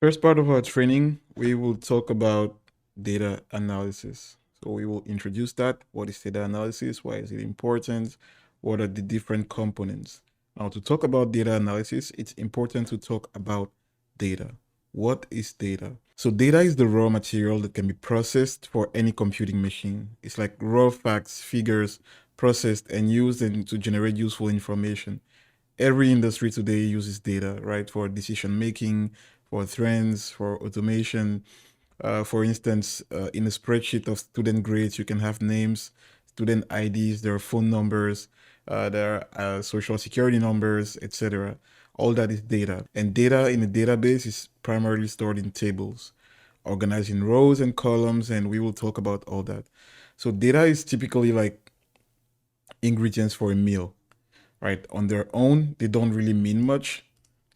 First part of our training, we will talk about data analysis. So we will introduce that. What is data analysis? Why is it important? What are the different components? Now, to talk about data analysis, it's important to talk about data. What is data? So data is the raw material that can be processed for any computing machine. It's like raw facts, figures, processed and used to generate useful information. Every industry today uses data, right, for decision making, for trends, for automation. For instance, in a spreadsheet of student grades, you can have names, student IDs, there are phone numbers, there are social security numbers, etc. All that is data. And data in a database is primarily stored in tables, organized in rows and columns, and we will talk about all that. So data is typically like ingredients for a meal, right? On their own, they don't really mean much.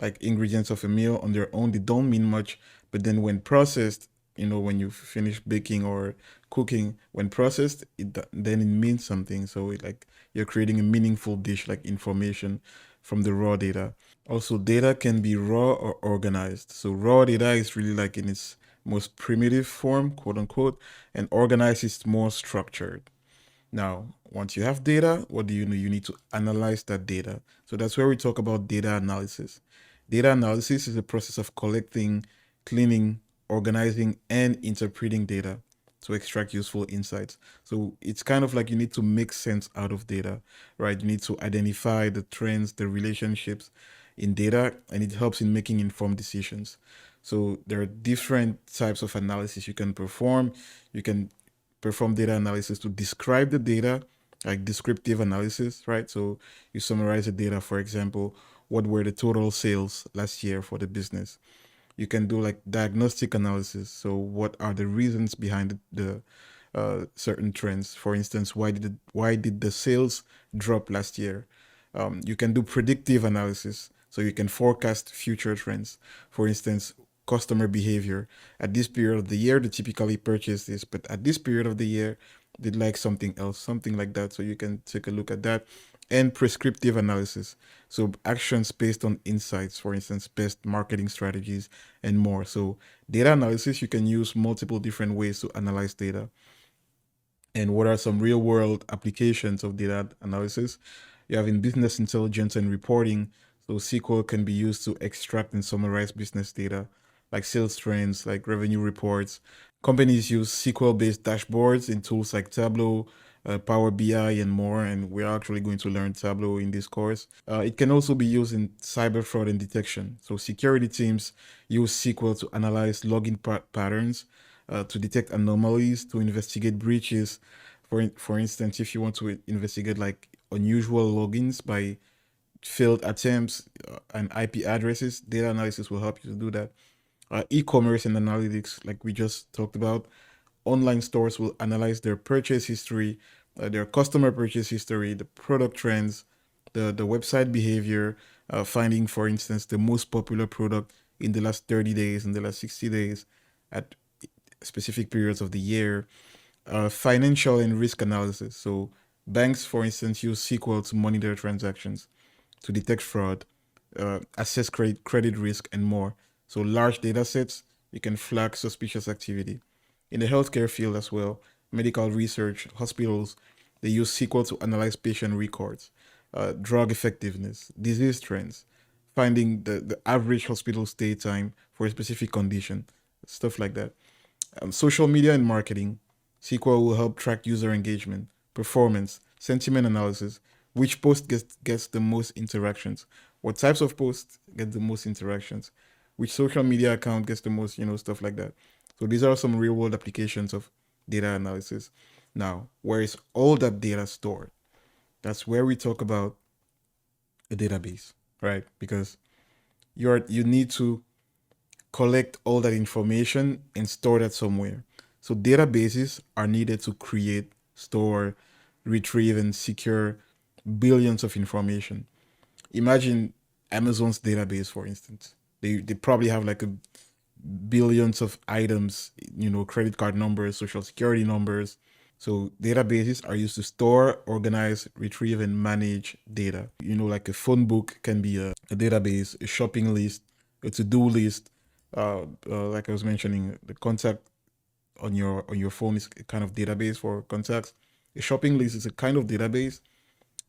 Like ingredients of a meal on their own, they don't mean much. But then when processed, when you finish baking or cooking, when processed, then it means something. So like you're creating a meaningful dish, like information from the raw data. Also, data can be raw or organized. So raw data is really like in its most primitive form, quote unquote, and organized is more structured. Now, once you have data, what do you know? You need to analyze that data. So that's where we talk about data analysis. Data analysis is the process of collecting, cleaning, organizing, and interpreting data to extract useful insights. So it's kind of like you need to make sense out of data, right? You need to identify the trends, the relationships in data, and it helps in making informed decisions. So there are different types of analysis you can perform. You can perform data analysis to describe the data, like descriptive analysis, right? So you summarize the data, for example, what were the total sales last year for the business? You can do like diagnostic analysis. So what are the reasons behind the certain trends? For instance, why did the sales drop last year? You can do predictive analysis. So you can forecast future trends. For instance, customer behavior. At this period of the year, they typically purchase this, but at this period of the year, they'd like something else, something like that. So you can take a look at that. And prescriptive analysis. So actions based on insights, for instance, best marketing strategies and more. So data analysis, you can use multiple different ways to analyze data. And what are some real world applications of data analysis? You have in business intelligence and reporting. So SQL can be used to extract and summarize business data like sales trends, like revenue reports. Companies use SQL based dashboards in tools like Tableau, Power BI, and more. And we're actually going to learn Tableau in this course. It can also be used in cyber fraud and detection. So security teams use SQL to analyze login patterns, to detect anomalies, to investigate breaches. For instance, if you want to investigate like unusual logins by failed attempts and IP addresses, data analysis will help you to do that. E-commerce and analytics, like we just talked about, online stores will analyze their purchase history, their customer purchase history, the product trends, the website behavior, finding, for instance, the most popular product in the last 30 days, in the last 60 days, at specific periods of the year. Financial and risk analysis. So banks, for instance, use SQL to monitor transactions, to detect fraud, assess credit risk, and more. So large data sets, you can flag suspicious activity. In the healthcare field as well, medical research, hospitals, they use SQL to analyze patient records, drug effectiveness, disease trends, finding the average hospital stay time for a specific condition, stuff like that. Social media and marketing, SQL will help track user engagement, performance, sentiment analysis, which post gets the most interactions, what types of posts get the most interactions, which social media account gets the most, stuff like that. So these are some real world applications of data analysis. Now, where is all that data stored? That's where we talk about a database, right? Because you need to collect all that information and store that somewhere. So databases are needed to create, store, retrieve, and secure billions of information. Imagine Amazon's database, for instance. They probably have like a billions of items, credit card numbers, social security numbers. So databases are used to store, organize, retrieve, and manage data. Like a phone book can be a database, a shopping list, a to-do list, Like I was mentioning, the contact on your phone is a kind of database for contacts. A shopping list is a kind of database.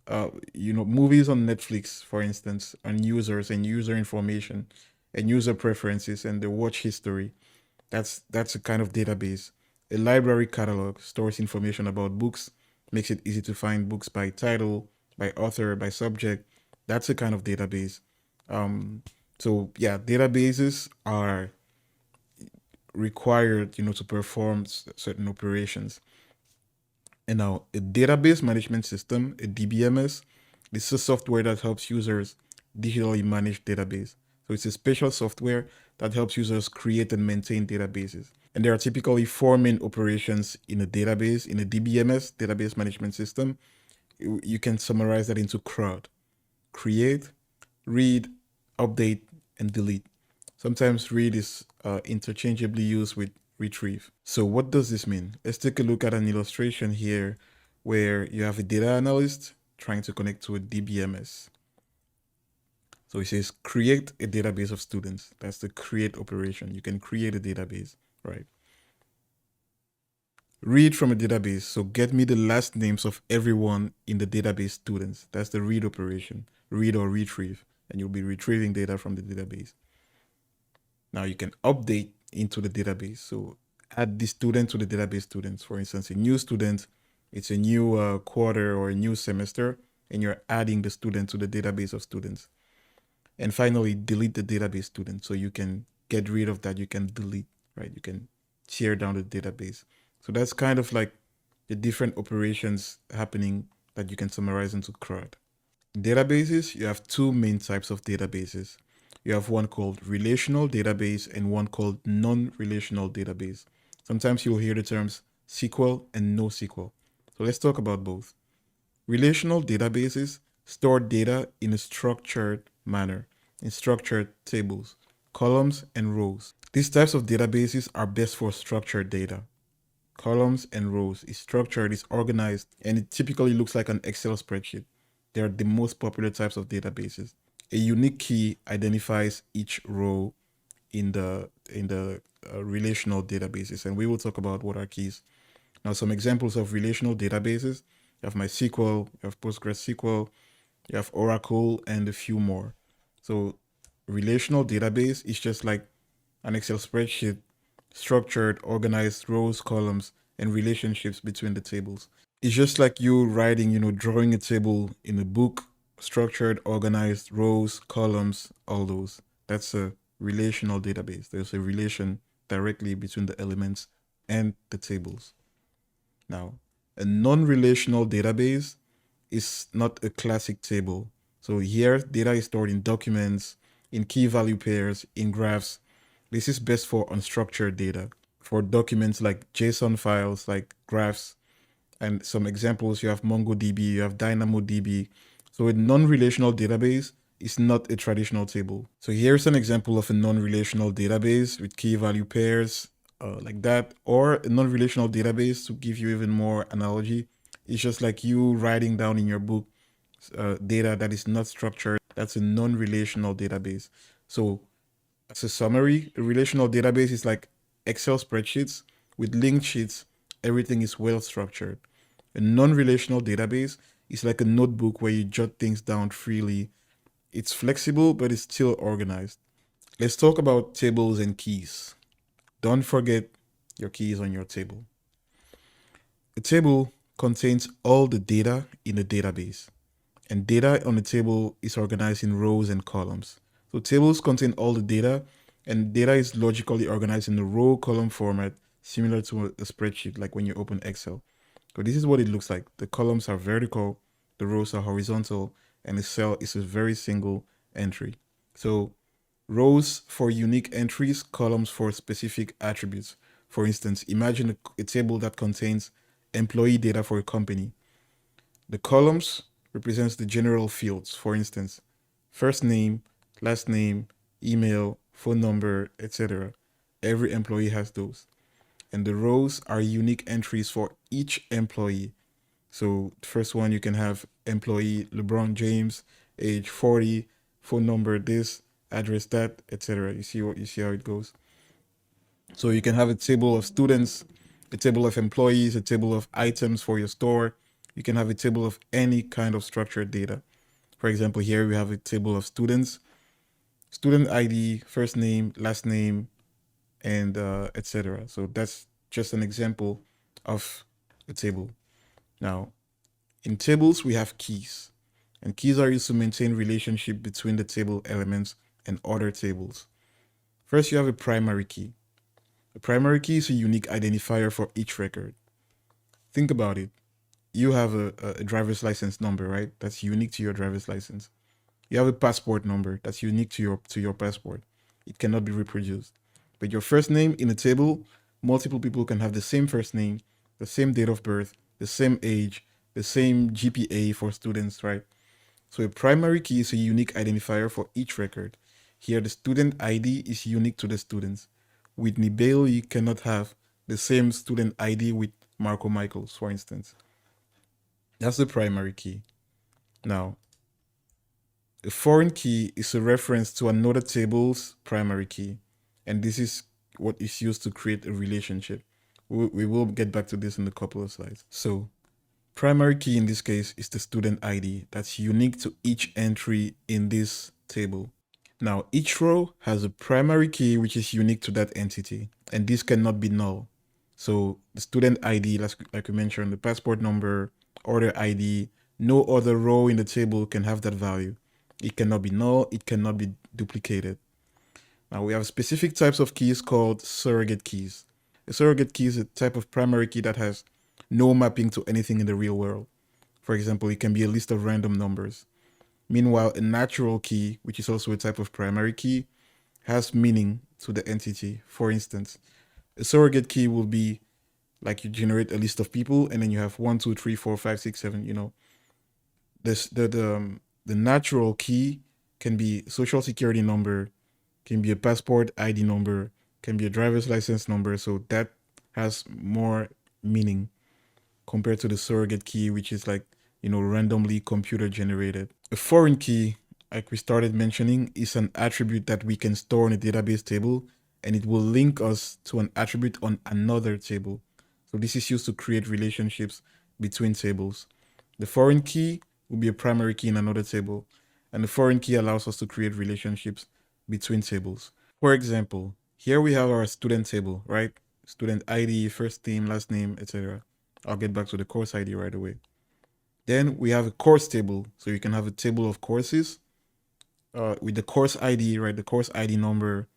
Movies on Netflix, for instance, and users and user information and user preferences and the watch history. That's a kind of database. A library catalog stores information about books, makes it easy to find books by title, by author, by subject. That's a kind of database. Um, so yeah, databases are required, to perform certain operations. And now a database management system, a DBMS, this is a software that helps users digitally manage database. So it's a special software that helps users create and maintain databases. And there are typically four main operations in a database, in a DBMS, database management system. You can summarize that into CRUD: create, read, update, and delete. Sometimes read is interchangeably used with retrieve. So what does this mean? Let's take a look at an illustration here where you have a data analyst trying to connect to a DBMS. So it says create a database of students. That's the create operation. You can create a database, right? Read from a database. So get me the last names of everyone in the database students. That's the read operation. Read or retrieve. And you'll be retrieving data from the database. Now you can update into the database. So add the student to the database students. For instance, a new student, it's a new quarter or a new semester, and you're adding the student to the database of students. And finally, delete the database student. So you can get rid of that. You can delete, right? You can tear down the database. So that's kind of like the different operations happening that you can summarize into CRUD. Databases, you have two main types of databases. You have one called relational database and one called non-relational database. Sometimes you'll hear the terms SQL and NoSQL. So let's talk about both. Relational databases store data in a structured manner, in structured tables, columns, and rows. These types of databases are best for structured data. Columns and rows is structured, is organized, and it typically looks like an Excel spreadsheet. They are the most popular types of databases. A unique key identifies each row in the relational databases, and we will talk about what are keys. Now, some examples of relational databases: you have MySQL, you have PostgreSQL, you have Oracle, and a few more. So, relational database is just like an Excel spreadsheet, structured, organized rows, columns, and relationships between the tables. It's just like you writing, drawing a table in a book, structured, organized, rows, columns, all those. That's a relational database. There's a relation directly between the elements and the tables. Now, a non-relational database is not a classic table. So here, data is stored in documents, in key value pairs, in graphs. This is best for unstructured data. For documents like JSON files, like graphs, and some examples, you have MongoDB, you have DynamoDB. So a non-relational database is not a traditional table. So here's an example of a non-relational database with key value pairs, like that, or a non-relational database, to give you even more analogy. It's just like you writing down in your book data that is not structured. That's a non-relational database. So as a summary, a relational database is like Excel spreadsheets with linked sheets. Everything is well structured. A non-relational database is like a notebook where you jot things down freely. It's flexible, but it's still organized. Let's talk about tables and keys. Don't forget your keys on your table. A table contains all the data in a database, and data on the table is organized in rows and columns. So tables contain all the data, and data is logically organized in a row column format, similar to a spreadsheet, like when you open Excel. So this is what it looks like. The columns are vertical, the rows are horizontal, and the cell is a very single entry. So rows for unique entries, columns for specific attributes. For instance, imagine a table that contains employee data for a company. The columns represents the general fields. For instance, first name, last name, email, phone number, etc. Every employee has those. And the rows are unique entries for each employee. So the first one, you can have employee LeBron James, age 40, phone number this, address that, etc. You see how it goes. So you can have a table of students, a table of employees, a table of items for your store. You can have a table of any kind of structured data. For example, here we have a table of students, student ID, first name, last name, and etc. So that's just an example of a table. Now, in tables, we have keys, and keys are used to maintain relationship between the table elements and other tables. First, you have a primary key. A primary key is a unique identifier for each record. Think about it. You have a driver's license number, right? That's unique to your driver's license. You have a passport number that's unique to your passport. It cannot be reproduced. But your first name in a table, multiple people can have the same first name, the same date of birth, the same age, the same GPA for students, right? So a primary key is a unique identifier for each record. Here, the student ID is unique to the students. With Nibale, you cannot have the same student ID with Marco Michaels, for instance. That's the primary key. Now, a foreign key is a reference to another table's primary key, and this is what is used to create a relationship. We will get back to this in a couple of slides. So, primary key in this case is the student ID that's unique to each entry in this table. Now, each row has a primary key which is unique to that entity, and this cannot be null. So the student ID, like we mentioned, the passport number, order ID, no other row in the table can have that value. It cannot be null, it cannot be duplicated. Now we have specific types of keys called surrogate keys. A surrogate key is a type of primary key that has no mapping to anything in the real world. For example, it can be a list of random numbers. Meanwhile, a natural key, which is also a type of primary key, has meaning to the entity. For instance, a surrogate key will be like you generate a list of people and then you have 1, 2, 3, 4, 5, 6, 7, you know. The natural key can be social security number, can be a passport ID number, can be a driver's license number. So that has more meaning compared to the surrogate key, which is like, you know, randomly computer generated. A foreign key, like we started mentioning, is an attribute that we can store in a database table, and it will link us to an attribute on another table. So this is used to create relationships between tables. The foreign key will be a primary key in another table, and the foreign key allows us to create relationships between tables. For example, here we have our student table, right? Student ID, first name, last name, etc. I'll get back to the course ID right away. Then we have a course table. So you can have a table of courses with the course ID, right? The course ID number,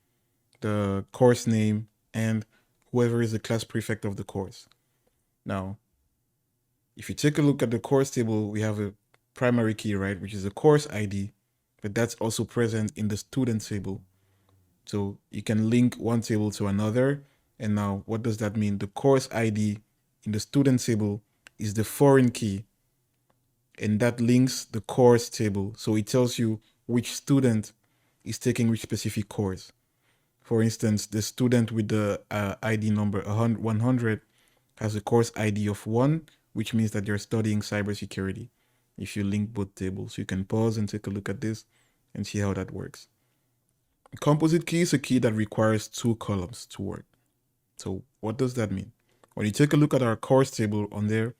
the course name, and whoever is the class prefect of the course. Now, if you take a look at the course table, we have a primary key, right? Which is a course ID, but that's also present in the student table. So you can link one table to another. And now what does that mean? The course ID in the student table is the foreign key, and that links the course table. So it tells you which student is taking which specific course. For instance, the student with the ID number 100 has a course ID of 1, which means that you're studying cybersecurity. If you link both tables, you can pause and take a look at this and see how that works. A composite key is a key that requires 2 columns to work. So what does that mean? When you take a look at our course table on there,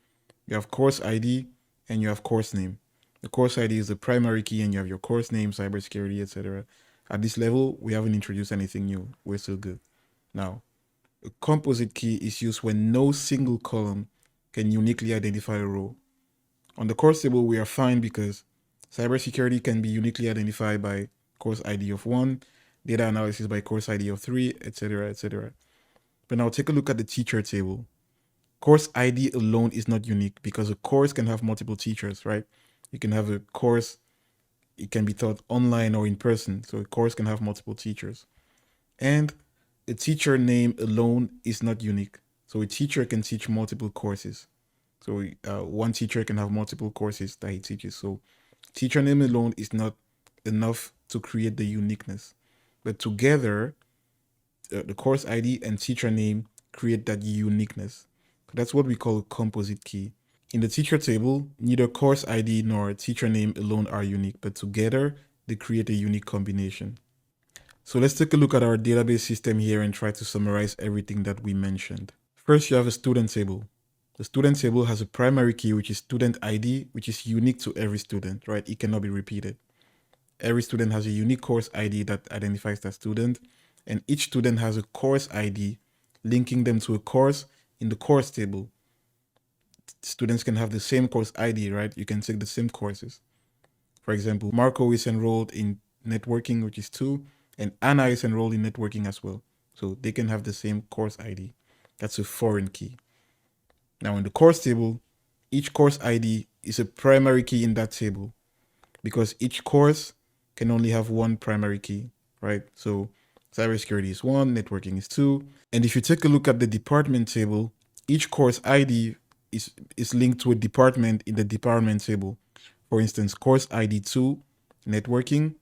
you have course ID and you have course name. The course ID is the primary key and you have your course name, cybersecurity, etc. At this level, we haven't introduced anything new. We're still good. Now, a composite key is used when no single column can uniquely identify a row. On the course table, we are fine because cybersecurity can be uniquely identified by course ID of 1, data analysis by course ID of 3, etc., etc. But now take a look at the teacher table. Course ID alone is not unique because a course can have multiple teachers, right? You can have a course, it can be taught online or in person. So a course can have multiple teachers. And a teacher name alone is not unique. So a teacher can teach multiple courses. So one teacher can have multiple courses that he teaches. So teacher name alone is not enough to create the uniqueness. But together, the course ID and teacher name create that uniqueness. That's what we call a composite key. In the teacher table, neither course ID nor teacher name alone are unique, but together they create a unique combination. So let's take a look at our database system here and try to summarize everything that we mentioned. First, you have a student table. The student table has a primary key, which is student ID, which is unique to every student, right? It cannot be repeated. Every student has a unique course ID that identifies that student, and each student has a course ID linking them to a course in the course table. Students can have the same course ID, right? You can take the same courses. For example, Marco is enrolled in networking, which is 2, and Anna is enrolled in networking as well. So they can have the same course ID. That's a foreign key. Now in the course table, each course ID is a primary key in that table because each course can only have one primary key, right? So cybersecurity is 1, networking is 2. And if you take a look at the department table, each course ID is linked to a department in the department table. For instance, course ID 2, networking,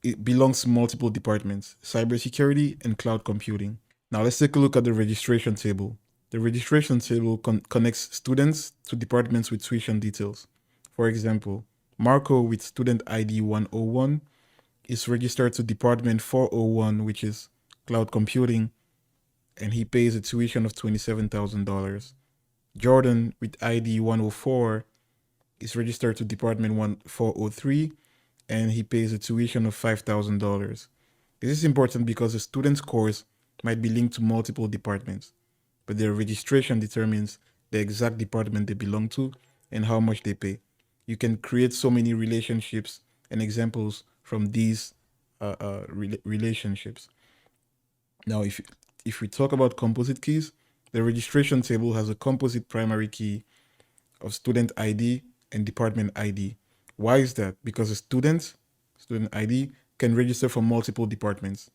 it belongs to multiple departments, cybersecurity and cloud computing. Now let's take a look at the registration table. The registration table connects students to departments with tuition details. For example, Marco with student ID 101 is registered to department 401, which is cloud computing, and he pays a tuition of $27,000. Jordan with ID 104 is registered to department 403, and he pays a tuition of $5,000. This is important because a student's course might be linked to multiple departments, but their registration determines the exact department they belong to and how much they pay. You can create so many relationships and examples from these relationships. Now, if we talk about composite keys, the registration table has a composite primary key of student ID and department ID. Why is that? Because a student ID, can register for multiple departments,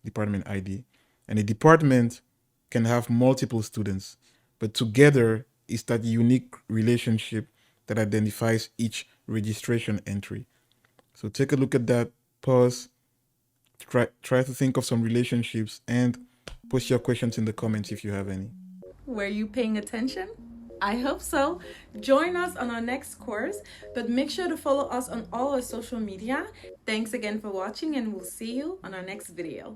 department ID. And a department can have multiple students, but together is that unique relationship that identifies each registration entry. So take a look at that, pause, try to think of some relationships, and post your questions in the comments if you have any. Were you paying attention? I hope so. Join us on our next course, but make sure to follow us on all our social media. Thanks again for watching, and we'll see you on our next video.